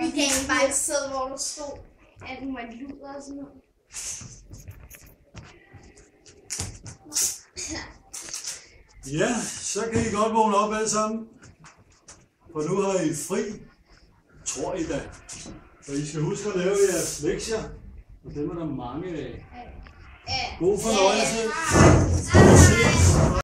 Vi gav bare et sted, hvor der stod, at den var luder og sådan noget. Ja, så kan I godt vågne op alle sammen. For nu har I fri, tror I da. Så I skal huske at lave jeres lektier. Og dem er der mange af. God fornøjelse.